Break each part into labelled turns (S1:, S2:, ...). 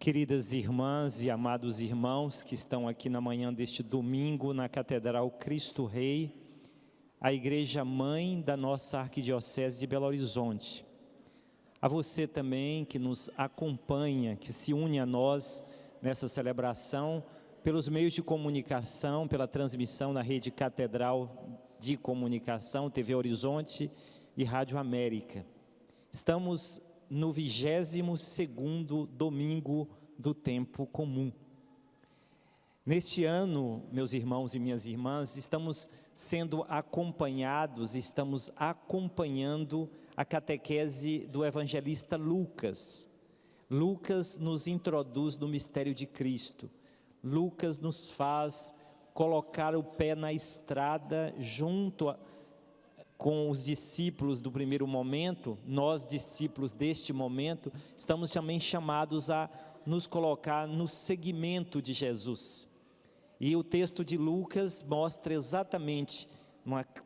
S1: Queridas irmãs e amados irmãos que estão aqui na manhã deste domingo na Catedral Cristo Rei, a Igreja Mãe da nossa Arquidiocese de Belo Horizonte. A você também que nos acompanha, que se une a nós nessa celebração, pelos meios de comunicação, pela transmissão na rede Catedral de Comunicação, TV Horizonte e Rádio América. Estamos no 22º domingo do tempo comum. Neste ano, meus irmãos e minhas irmãs, estamos sendo acompanhados, estamos acompanhando a catequese do evangelista Lucas. Lucas nos introduz no mistério de Cristo. Lucas nos faz colocar o pé na estrada junto com os discípulos do primeiro momento. Nós, discípulos deste momento, estamos também chamados a nos colocar no seguimento de Jesus. E o texto de Lucas mostra exatamente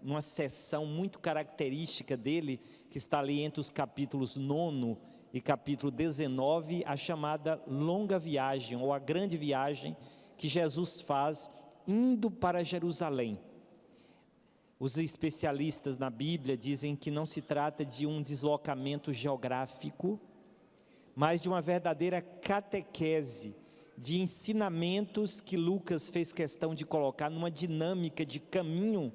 S1: uma seção muito característica dele, que está ali entre os capítulos 9 e capítulo 19, a chamada longa viagem, ou a grande viagem que Jesus faz indo para Jerusalém. Os especialistas na Bíblia dizem que não se trata de um deslocamento geográfico, mas de uma verdadeira catequese, de ensinamentos que Lucas fez questão de colocar numa dinâmica de caminho,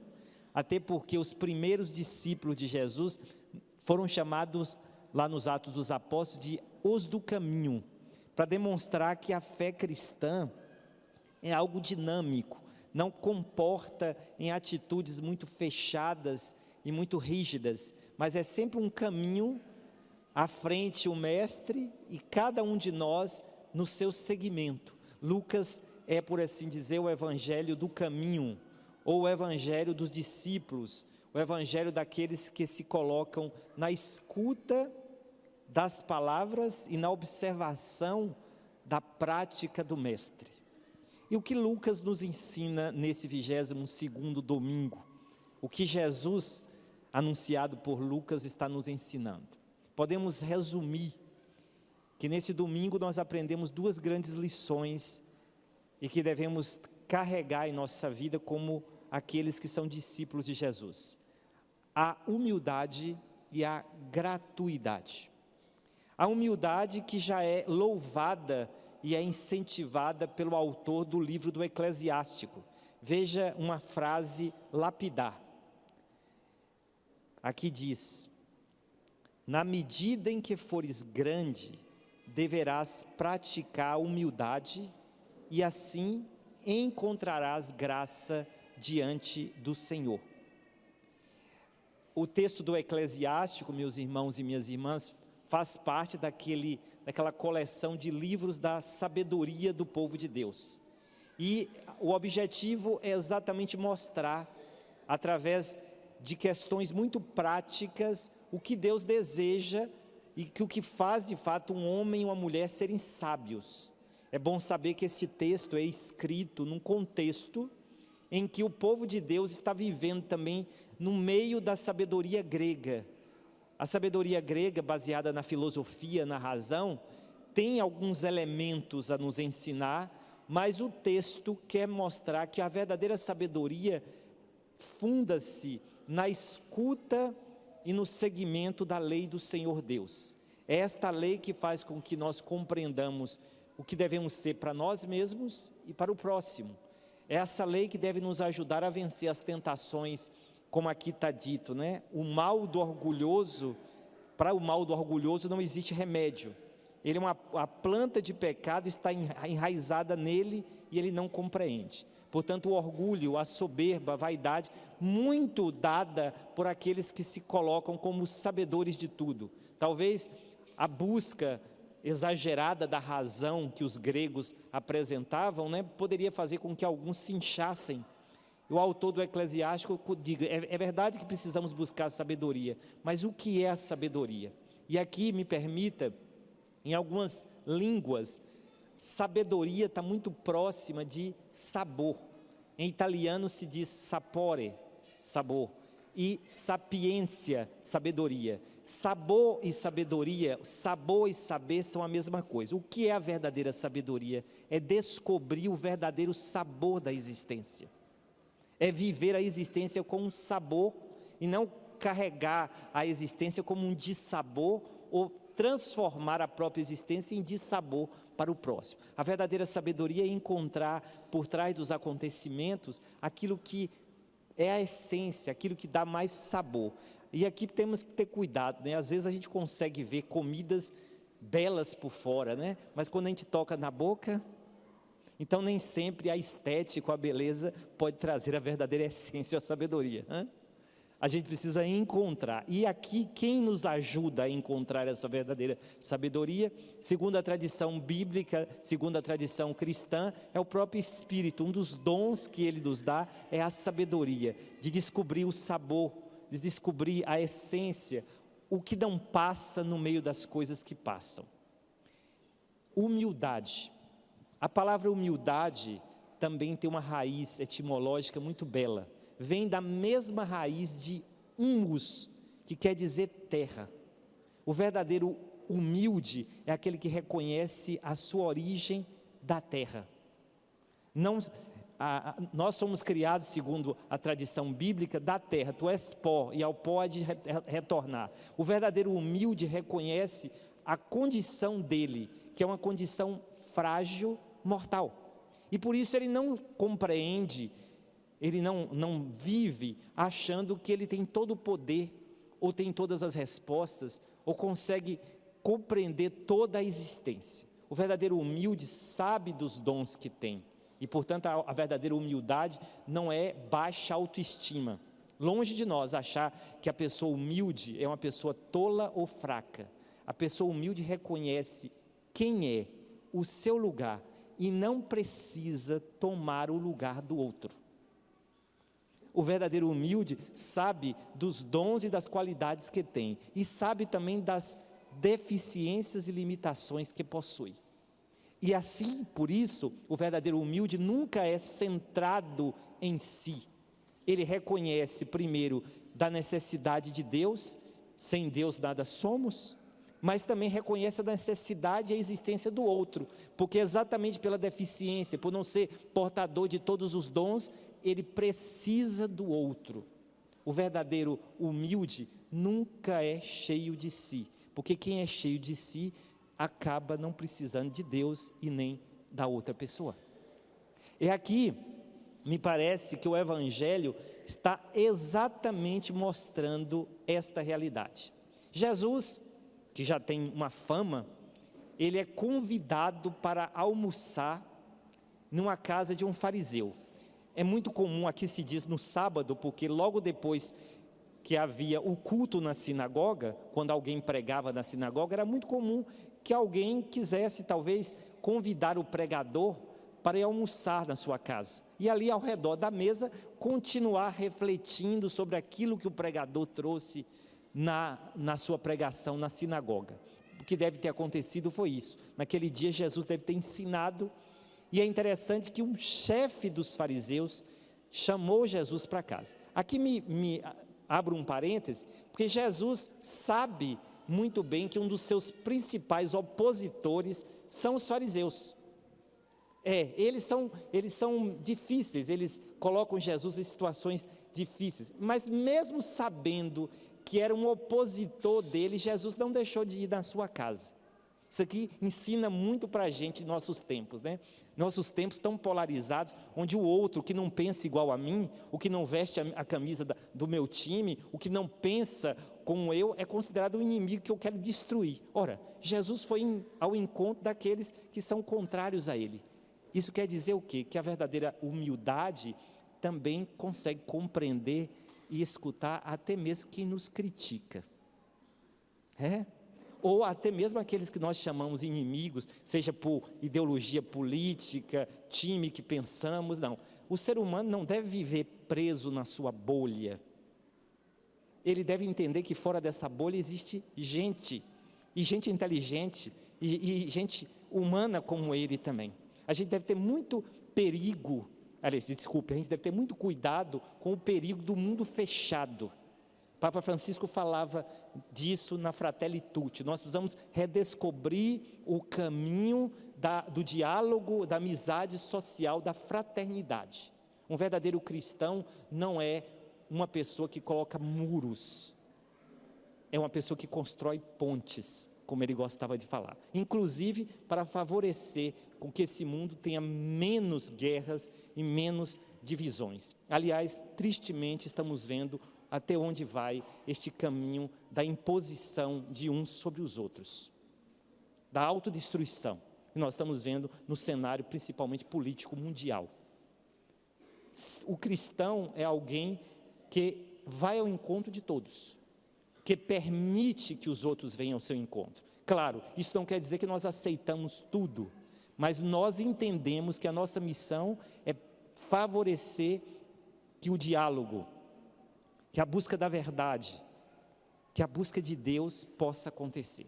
S1: até porque os primeiros discípulos de Jesus foram chamados, lá nos Atos dos Apóstolos, de os do caminho, para demonstrar que a fé cristã é algo dinâmico, não comporta em atitudes muito fechadas e muito rígidas, mas é sempre um caminho, à frente o mestre e cada um de nós no seu segmento. Lucas é, por assim dizer, o evangelho do caminho, ou o evangelho dos discípulos, o evangelho daqueles que se colocam na escuta das palavras e na observação da prática do mestre. E o que Lucas nos ensina nesse 22º domingo? O que Jesus, anunciado por Lucas, está nos ensinando? Podemos resumir que nesse domingo nós aprendemos duas grandes lições e que devemos carregar em nossa vida como aqueles que são discípulos de Jesus: a humildade e a gratuidade. A humildade que já é louvada e é incentivada pelo autor do livro do Eclesiástico. Veja uma frase lapidar. Aqui diz: na medida em que fores grande, deverás praticar a humildade, e assim encontrarás graça diante do Senhor. O texto do Eclesiástico, meus irmãos e minhas irmãs, faz parte daquela coleção de livros da sabedoria do povo de Deus. E o objetivo é exatamente mostrar, através de questões muito práticas, o que Deus deseja e que o que faz de fato um homem e uma mulher serem sábios. É bom saber que esse texto é escrito num contexto em que o povo de Deus está vivendo também no meio da sabedoria grega. A sabedoria grega, baseada na filosofia, na razão, tem alguns elementos a nos ensinar, mas o texto quer mostrar que a verdadeira sabedoria funda-se na escuta e no seguimento da lei do Senhor Deus. É esta lei que faz com que nós compreendamos o que devemos ser para nós mesmos e para o próximo. É essa lei que deve nos ajudar a vencer as tentações, como aqui está dito, né? O mal do orgulhoso, para o mal do orgulhoso não existe remédio. Ele a planta de pecado está enraizada nele e ele não compreende. Portanto, o orgulho, a soberba, a vaidade, muito dada por aqueles que se colocam como sabedores de tudo. Talvez a busca exagerada da razão que os gregos apresentavam, né, poderia fazer com que alguns se inchassem. O autor do Eclesiástico diga: é verdade que precisamos buscar sabedoria, mas o que é a sabedoria? E aqui me permita, em algumas línguas, sabedoria está muito próxima de sabor. Em italiano se diz sapore, sabor, e sapiência, sabedoria. sabor e sabedoria, sabor e saber são a mesma coisa. O que é a verdadeira sabedoria? É descobrir o verdadeiro sabor da existência. É viver a existência com um sabor e não carregar a existência como um dissabor ou transformar a própria existência em dissabor para o próximo. A verdadeira sabedoria é encontrar por trás dos acontecimentos aquilo que é a essência, aquilo que dá mais sabor. E aqui temos que ter cuidado, né? Às vezes a gente consegue ver comidas belas por fora, né? Mas quando a gente toca na boca, então nem sempre a estética, a beleza pode trazer a verdadeira essência, a sabedoria, né? A gente precisa encontrar, e aqui quem nos ajuda a encontrar essa verdadeira sabedoria, segundo a tradição bíblica, segundo a tradição cristã, é o próprio Espírito. Um dos dons que Ele nos dá é a sabedoria, de descobrir o sabor, de descobrir a essência, o que não passa no meio das coisas que passam. Humildade. A palavra humildade também tem uma raiz etimológica muito bela. Vem da mesma raiz de humus, que quer dizer terra. O verdadeiro humilde é aquele que reconhece a sua origem da terra. Nós somos criados, segundo a tradição bíblica, da terra. Tu és pó e ao pó há de retornar. O verdadeiro humilde reconhece a condição dele, que é uma condição frágil, mortal. E por isso ele não compreende, ele não vive achando que ele tem todo o poder, ou tem todas as respostas, ou consegue compreender toda a existência. O verdadeiro humilde sabe dos dons que tem, e portanto a verdadeira humildade não é baixa autoestima. Longe de nós achar que a pessoa humilde é uma pessoa tola ou fraca. A pessoa humilde reconhece quem é, o seu lugar, e não precisa tomar o lugar do outro. O verdadeiro humilde sabe dos dons e das qualidades que tem, e sabe também das deficiências e limitações que possui. E assim, por isso, o verdadeiro humilde nunca é centrado em si. Ele reconhece primeiro da necessidade de Deus, sem Deus nada somos, mas também reconhece a necessidade e a existência do outro, porque exatamente pela deficiência, por não ser portador de todos os dons, ele precisa do outro. O verdadeiro humilde nunca é cheio de si, porque quem é cheio de si acaba não precisando de Deus e nem da outra pessoa. E aqui, me parece que o Evangelho está exatamente mostrando esta realidade. Jesus, que já tem uma fama, ele é convidado para almoçar numa casa de um fariseu. É muito comum, aqui se diz no sábado, porque logo depois que havia o culto na sinagoga, quando alguém pregava na sinagoga, era muito comum que alguém quisesse talvez convidar o pregador para ir almoçar na sua casa. E ali ao redor da mesa, continuar refletindo sobre aquilo que o pregador trouxe na sua pregação na sinagoga. O que deve ter acontecido foi isso. Naquele dia Jesus deve ter ensinado. E é interessante que um chefe dos fariseus chamou Jesus para casa. Aqui me abro um parêntese, porque Jesus sabe muito bem que um dos seus principais opositores são os fariseus. Eles são difíceis, eles colocam Jesus em situações difíceis. Mas mesmo sabendo que era um opositor dele, Jesus não deixou de ir na sua casa. Isso aqui ensina muito para a gente em nossos tempos, né? Nossos tempos tão polarizados, onde o outro que não pensa igual a mim, o que não veste a camisa do meu time, o que não pensa como eu, é considerado um inimigo que eu quero destruir. Ora, Jesus foi ao encontro daqueles que são contrários a ele. Isso quer dizer o quê? Que a verdadeira humildade também consegue compreender e escutar até mesmo quem nos critica. Ou até mesmo aqueles que nós chamamos inimigos, seja por ideologia política, time que pensamos, não. O ser humano não deve viver preso na sua bolha. Ele deve entender que fora dessa bolha existe gente, e gente inteligente, e gente humana como ele também. A gente deve ter muito perigo, a gente deve ter muito cuidado com o perigo do mundo fechado. Papa Francisco falava disso na Fratelli Tutti. Nós precisamos redescobrir o caminho do diálogo, da amizade social, da fraternidade. Um verdadeiro cristão não é uma pessoa que coloca muros, é uma pessoa que constrói pontes, como ele gostava de falar, inclusive para favorecer com que esse mundo tenha menos guerras e menos divisões. Aliás, tristemente estamos vendo até onde vai este caminho da imposição de uns sobre os outros, da autodestruição, que nós estamos vendo no cenário principalmente político mundial. O cristão é alguém que vai ao encontro de todos, que permite que os outros venham ao seu encontro. Claro, isso não quer dizer que nós aceitamos tudo, mas nós entendemos que a nossa missão é favorecer que o diálogo, que a busca da verdade, que a busca de Deus possa acontecer.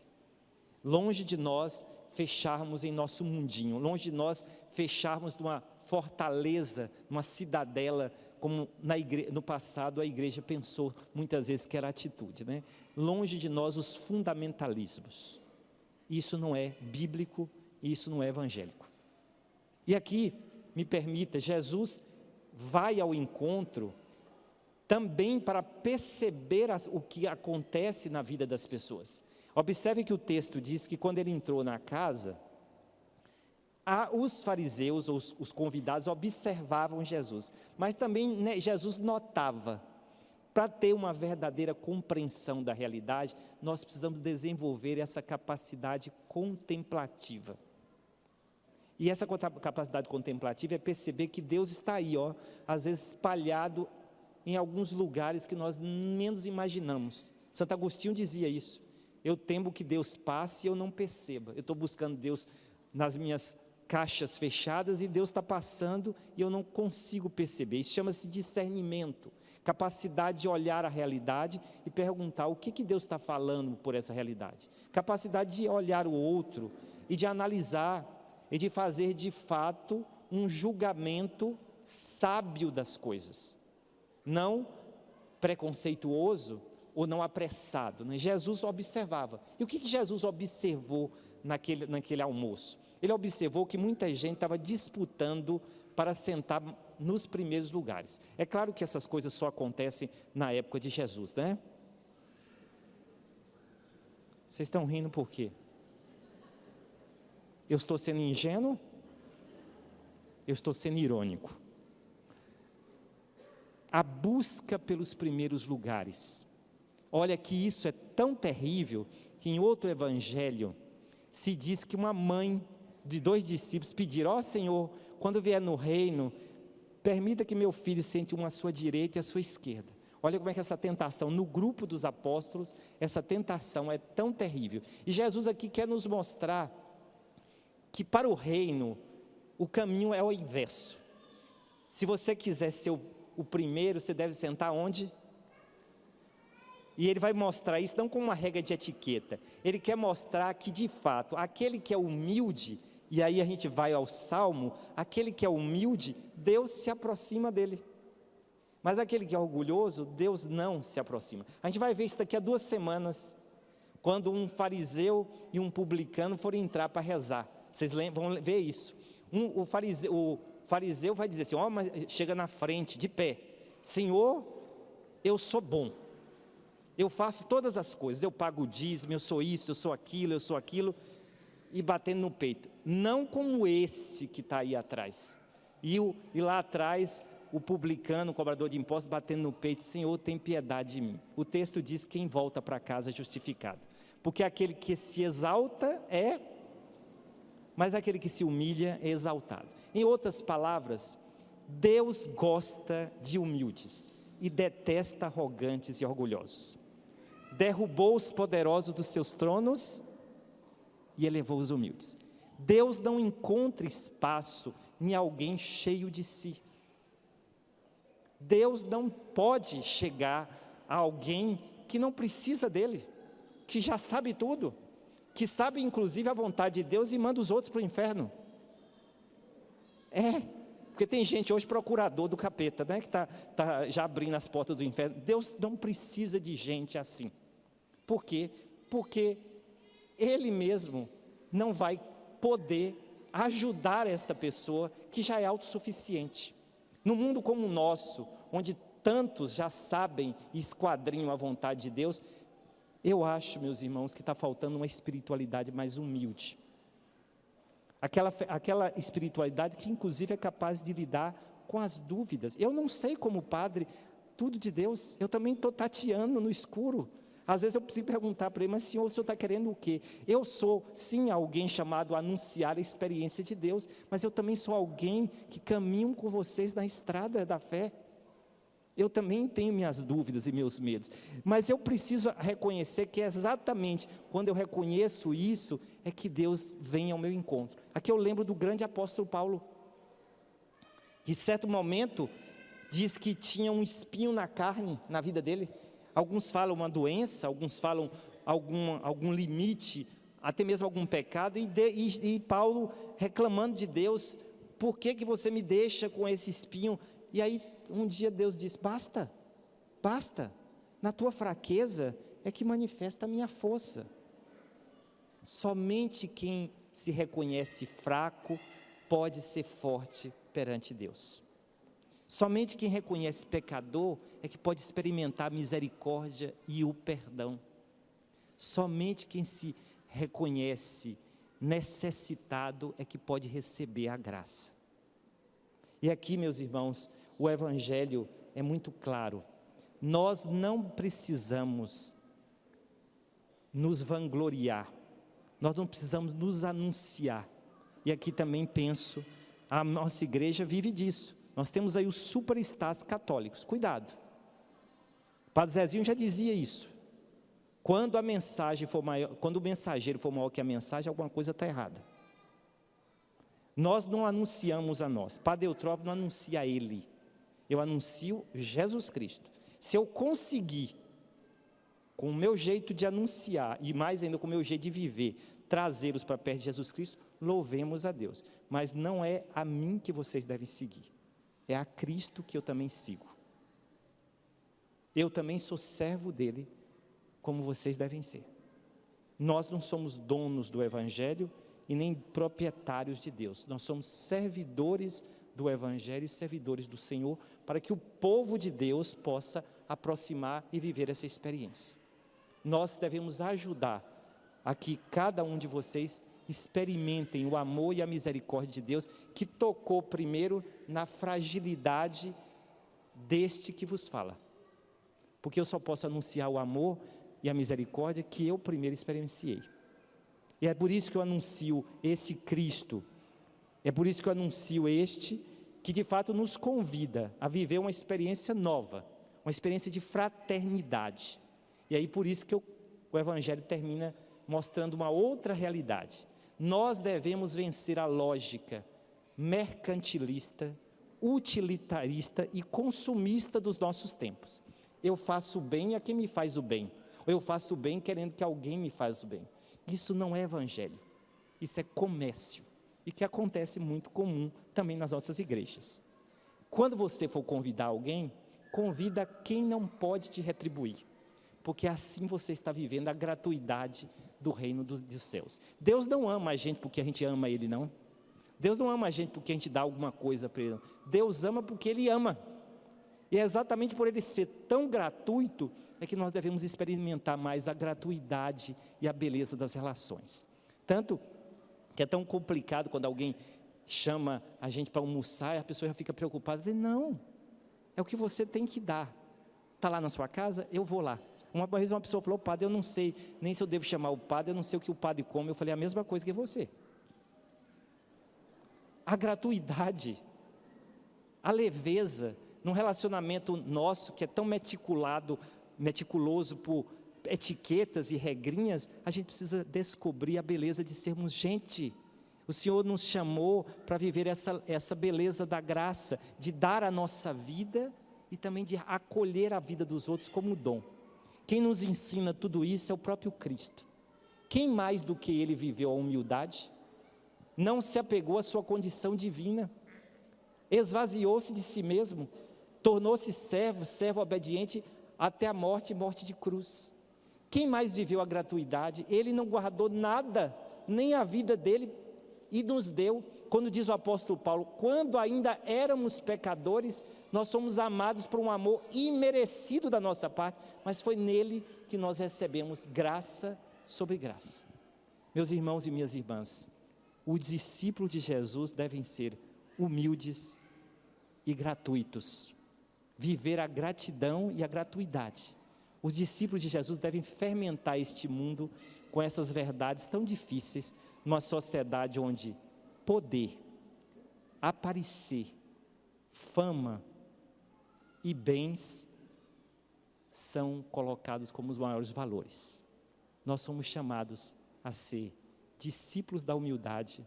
S1: Longe de nós fecharmos em nosso mundinho, longe de nós fecharmos numa fortaleza, numa cidadela, como no passado a igreja pensou muitas vezes que era a atitude, né? Longe de nós os fundamentalismos. Isso não é bíblico, isso não é evangélico. E aqui, me permita, Jesus vai ao encontro também para perceber o que acontece na vida das pessoas. Observe que o texto diz que quando ele entrou na casa, os fariseus, os convidados, observavam Jesus, mas também, né, Jesus notava. Para ter uma verdadeira compreensão da realidade, nós precisamos desenvolver essa capacidade contemplativa. E essa capacidade contemplativa é perceber que Deus está aí, às vezes espalhado em alguns lugares que nós menos imaginamos. Santo Agostinho dizia isso: eu temo que Deus passe e eu não perceba. Eu estou buscando Deus nas minhas caixas fechadas e Deus está passando e eu não consigo perceber. Isso chama-se discernimento, capacidade de olhar a realidade e perguntar o que Deus está falando por essa realidade. Capacidade de olhar o outro e de analisar e de fazer de fato um julgamento sábio das coisas, não preconceituoso ou não apressado, né? Jesus observava. E o que Jesus observou naquele almoço? Ele observou que muita gente estava disputando para sentar nos primeiros lugares. É claro que essas coisas só acontecem na época de Jesus, né? Vocês estão rindo por quê? Eu estou sendo ingênuo? Eu estou sendo irônico. A busca pelos primeiros lugares. Olha que isso é tão terrível que em outro evangelho se diz que uma mãe de 2 discípulos pediram: Senhor, quando vier no reino, permita que meu filho sente uma à sua direita e à sua esquerda. Olha como é que essa tentação, no grupo dos apóstolos, essa tentação é tão terrível. E Jesus aqui quer nos mostrar que para o reino, o caminho é o inverso. Se você quiser ser o primeiro, você deve sentar onde? E ele vai mostrar isso não como uma regra de etiqueta, ele quer mostrar que de fato, aquele que é humilde, e aí a gente vai ao Salmo, aquele que é humilde, Deus se aproxima dele, mas aquele que é orgulhoso, Deus não se aproxima. A gente vai ver isso daqui a 2 semanas, quando um fariseu e um publicano forem entrar para rezar, vocês vão ver isso. O fariseu vai dizer assim, mas chega na frente, de pé: Senhor, eu sou bom, eu faço todas as coisas, eu pago o dízimo, eu sou isso, eu sou aquilo, e batendo no peito. Não como esse que está aí atrás. E lá atrás, o publicano, o cobrador de impostos, batendo no peito: Senhor, tem piedade de mim. O texto diz: quem volta para casa é justificado. Porque aquele que se exalta mas aquele que se humilha é exaltado. Em outras palavras, Deus gosta de humildes e detesta arrogantes e orgulhosos. Derrubou os poderosos dos seus tronos e elevou os humildes. Deus não encontra espaço em alguém cheio de si. Deus não pode chegar a alguém que não precisa dele, que já sabe tudo, que sabe inclusive a vontade de Deus e manda os outros para o inferno. Porque tem gente hoje procurador do capeta, né? Que está já abrindo as portas do inferno. Deus não precisa de gente assim. Por quê? Porque Ele mesmo não vai poder ajudar esta pessoa que já é autossuficiente. No mundo como o nosso, onde tantos já sabem e esquadrinham a vontade de Deus, eu acho, meus irmãos, que está faltando uma espiritualidade mais humilde. Aquela espiritualidade que inclusive é capaz de lidar com as dúvidas. Eu não sei como padre tudo de Deus, eu também estou tateando no escuro. Às vezes eu preciso perguntar para ele, mas senhor, o senhor está querendo o quê? Eu sou sim alguém chamado a anunciar a experiência de Deus, mas eu também sou alguém que caminho com vocês na estrada da fé. Eu também tenho minhas dúvidas e meus medos, mas eu preciso reconhecer que é exatamente quando eu reconheço isso, é que Deus vem ao meu encontro. Aqui eu lembro do grande apóstolo Paulo, que em certo momento, diz que tinha um espinho na carne, na vida dele. Alguns falam uma doença, alguns falam algum limite, até mesmo algum pecado, e Paulo reclamando de Deus, por que você me deixa com esse espinho? E aí um dia Deus disse, basta, na tua fraqueza é que manifesta a minha força. Somente quem se reconhece fraco pode ser forte perante Deus. Somente quem reconhece pecador é que pode experimentar a misericórdia e o perdão. Somente quem se reconhece necessitado é que pode receber a graça. E aqui, meus irmãos, o Evangelho é muito claro. Nós não precisamos nos vangloriar, nós não precisamos nos anunciar. E aqui também penso, a nossa igreja vive disso. Nós temos aí os superstars católicos, cuidado. O Padre Zezinho já dizia isso. Quando a mensagem for maior, quando o mensageiro for maior que a mensagem, alguma coisa está errada. Nós não anunciamos a nós. Padre Eutrópio não anuncia a ele. Eu anuncio Jesus Cristo. Se eu conseguir, com o meu jeito de anunciar, e mais ainda com o meu jeito de viver, trazê-los para perto de Jesus Cristo, louvemos a Deus. Mas não é a mim que vocês devem seguir. É a Cristo que eu também sigo. Eu também sou servo dele, como vocês devem ser. Nós não somos donos do Evangelho e nem proprietários de Deus. Nós somos servidores do Evangelho e servidores do Senhor, para que o povo de Deus possa aproximar e viver essa experiência. Nós devemos ajudar a que cada um de vocês experimentem o amor e a misericórdia de Deus, que tocou primeiro na fragilidade deste que vos fala. Porque eu só posso anunciar o amor e a misericórdia que eu primeiro experienciei. E é por isso que eu anuncio esse Cristo, é por isso que eu anuncio este, que de fato nos convida a viver uma experiência nova, uma experiência de fraternidade. E aí por isso que o Evangelho termina mostrando uma outra realidade. Nós devemos vencer a lógica mercantilista, utilitarista e consumista dos nossos tempos. Eu faço bem a quem me faz o bem, ou eu faço o bem querendo que alguém me faça o bem. Isso não é evangelho, isso é comércio, e que acontece muito comum também nas nossas igrejas. Quando você for convidar alguém, convida quem não pode te retribuir, porque assim você está vivendo a gratuidade do reino dos céus. Deus não ama a gente porque a gente ama Ele, não. Deus não ama a gente porque a gente dá alguma coisa para Ele, não. Deus ama porque Ele ama. E é exatamente por Ele ser tão gratuito, é que nós devemos experimentar mais a gratuidade e a beleza das relações. Tanto que é tão complicado quando alguém chama a gente para almoçar, e a pessoa já fica preocupada, diz, não, é o que você tem que dar. Está lá na sua casa, eu vou lá. Uma vez uma pessoa falou, padre, eu não sei nem se eu devo chamar o padre, eu não sei o que o padre come. Eu falei, a mesma coisa que você. A gratuidade, a leveza, num relacionamento nosso que é tão meticuloso por etiquetas e regrinhas, a gente precisa descobrir a beleza de sermos gente. O Senhor nos chamou para viver essa beleza da graça, de dar a nossa vida e também de acolher a vida dos outros como dom. Quem nos ensina tudo isso é o próprio Cristo. Quem mais do que Ele viveu a humildade? Não se apegou à sua condição divina. esvaziou-se de si mesmo, tornou-se servo, servo obediente até a morte, morte de cruz. Quem mais viveu a gratuidade? Ele não guardou nada, nem a vida dele, e nos deu. Quando diz o apóstolo Paulo, quando ainda éramos pecadores, nós somos amados por um amor imerecido da nossa parte, mas foi nele que nós recebemos graça sobre graça. Meus irmãos e minhas irmãs, os discípulos de Jesus devem ser humildes e gratuitos, viver a gratidão e a gratuidade. Os discípulos de Jesus devem fermentar este mundo com essas verdades tão difíceis, numa sociedade onde poder, aparecer, fama e bens são colocados como os maiores valores. Nós somos chamados a ser discípulos da humildade,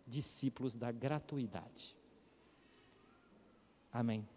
S1: discípulos da gratuidade. Amém.